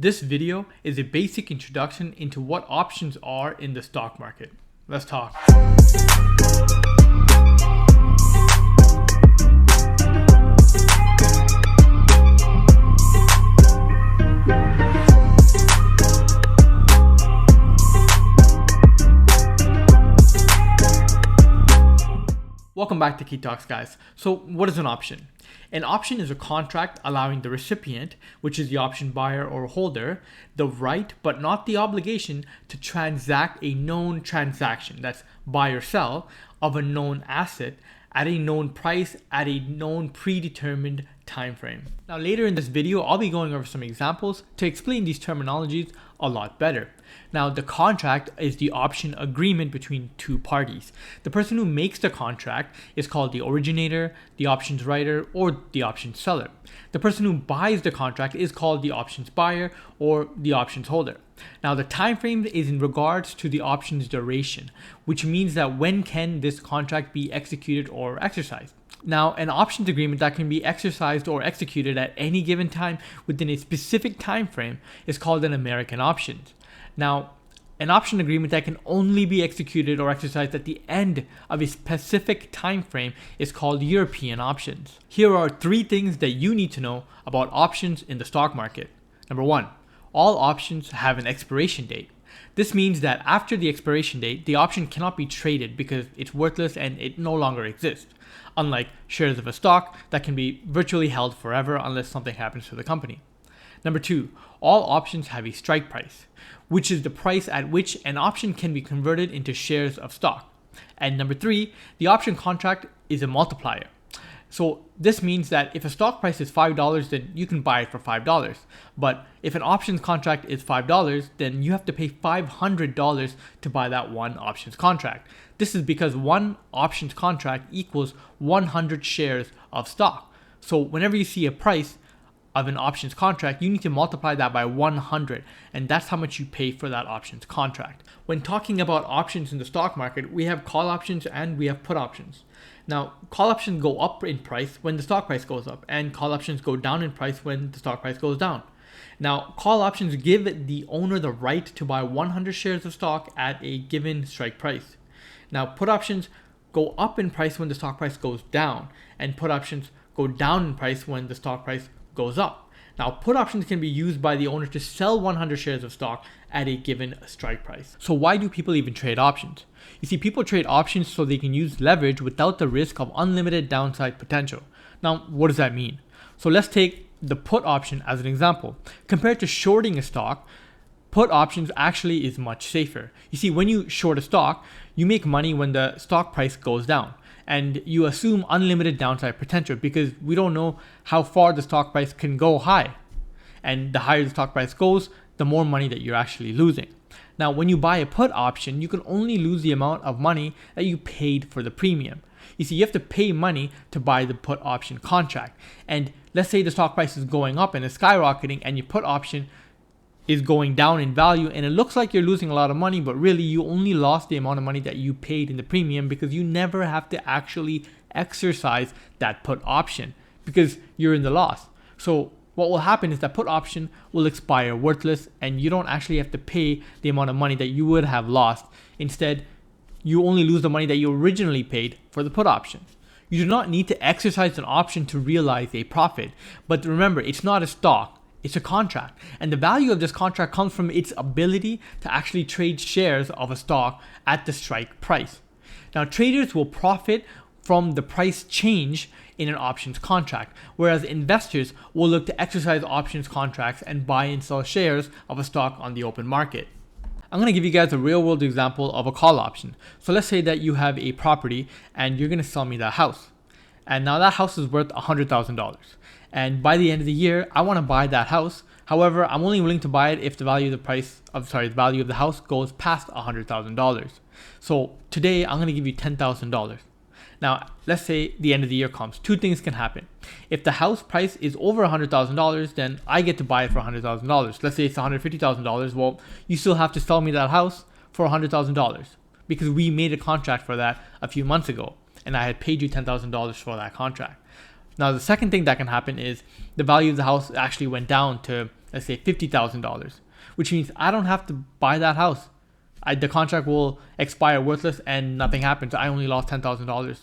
This video is a basic introduction into what options are in the stock market. Let's talk. Welcome back to Key Talks, guys. So what is an option? An option is a contract allowing the recipient, which is the option buyer or holder, the right but not the obligation to transact a known transaction, that's buy or sell, of a known asset at a known price at a known predetermined time frame. Now later in this video, I'll be going over some examples to explain these terminologies a lot better. Now the contract is the option agreement between two parties. The person who makes the contract is called the originator, the options writer, or the options seller. The person who buys the contract is called the options buyer or the options holder. Now the time frame is in regards to the options duration, which means that when can this contract be executed or exercised. Now, an options agreement that can be exercised or executed at any given time within a specific time frame is called an American option. Now, an option agreement that can only be executed or exercised at the end of a specific time frame is called European options. Here are 3 things that you need to know about options in the stock market. Number 1, all options have an expiration date. This means that after the expiration date, the option cannot be traded because it's worthless and it no longer exists. Unlike shares of a stock that can be virtually held forever unless something happens to the company. Number 2, all options have a strike price, which is the price at which an option can be converted into shares of stock. And number 3, the option contract is a multiplier. So this means that if a stock price is $5, then you can buy it for $5. But if an options contract is $5, then you have to pay $500 to buy that one options contract. This is because one options contract equals 100 shares of stock. So whenever you see a price of an options contract, you need to multiply that by 100, and that's how much you pay for that options contract. When talking about options in the stock market, we have call options and we have put options. Now, call options go up in price when the stock price goes up, and call options go down in price when the stock price goes down. Now, call options give the owner the right to buy 100 shares of stock at a given strike price. Now, put options go up in price when the stock price goes down, and put options go down in price when the stock price goes up. Now, put options can be used by the owner to sell 100 shares of stock at a given strike price. So why do people even trade options? You see, people trade options so they can use leverage without the risk of unlimited downside potential. Now, what does that mean? So let's take the put option as an example. Compared to shorting a stock, put options actually is much safer. You see, when you short a stock, you make money when the stock price goes down. And you assume unlimited downside potential because we don't know how far the stock price can go high. And the higher the stock price goes, the more money that you're actually losing. Now, when you buy a put option, you can only lose the amount of money that you paid for the premium. You see, you have to pay money to buy the put option contract. And let's say the stock price is going up and it's skyrocketing, and your put option is going down in value, and it looks like you're losing a lot of money, but really you only lost the amount of money that you paid in the premium because you never have to actually exercise that put option because you're in the loss. So what will happen is that put option will expire worthless, and you don't actually have to pay the amount of money that you would have lost. Instead, you only lose the money that you originally paid for the put option. You do not need to exercise an option to realize a profit, but remember, it's not a stock. It's a contract, and the value of this contract comes from its ability to actually trade shares of a stock at the strike price. Now, traders will profit from the price change in an options contract, whereas investors will look to exercise options contracts and buy and sell shares of a stock on the open market. I'm going to give you guys a real world example of a call option. So let's say that you have a property and you're going to sell me that house. And now that house is worth $100,000. And by the end of the year, I want to buy that house. However, I'm only willing to buy it if the value of the value of the house goes past $100,000. So today I'm going to give you $10,000. Now, let's say the end of the year comes. 2 things can happen. If the house price is over $100,000, then I get to buy it for $100,000. Let's say it's $150,000. Well, you still have to sell me that house for $100,000 because we made a contract for that a few months ago, and I had paid you $10,000 for that contract. Now, the second thing that can happen is the value of the house actually went down to, let's say, $50,000, which means I don't have to buy that house. The contract will expire worthless and nothing happens. I only lost $10,000.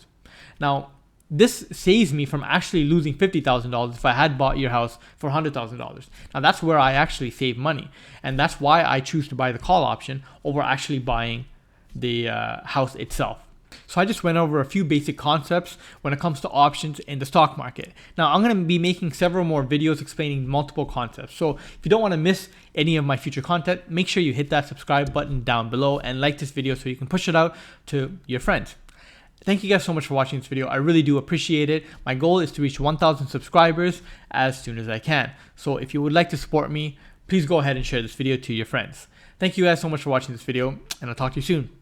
Now, this saves me from actually losing $50,000 if I had bought your house for $100,000. Now, that's where I actually save money. And that's why I choose to buy the call option over actually buying the house itself. So I just went over a few basic concepts when it comes to options in the stock market. Now, I'm going to be making several more videos explaining multiple concepts. So if you don't want to miss any of my future content, make sure you hit that subscribe button down below and like this video so you can push it out to your friends. Thank you guys so much for watching this video. I really do appreciate it. My goal is to reach 1,000 subscribers as soon as I can. So if you would like to support me, please go ahead and share this video to your friends. Thank you guys so much for watching this video, and I'll talk to you soon.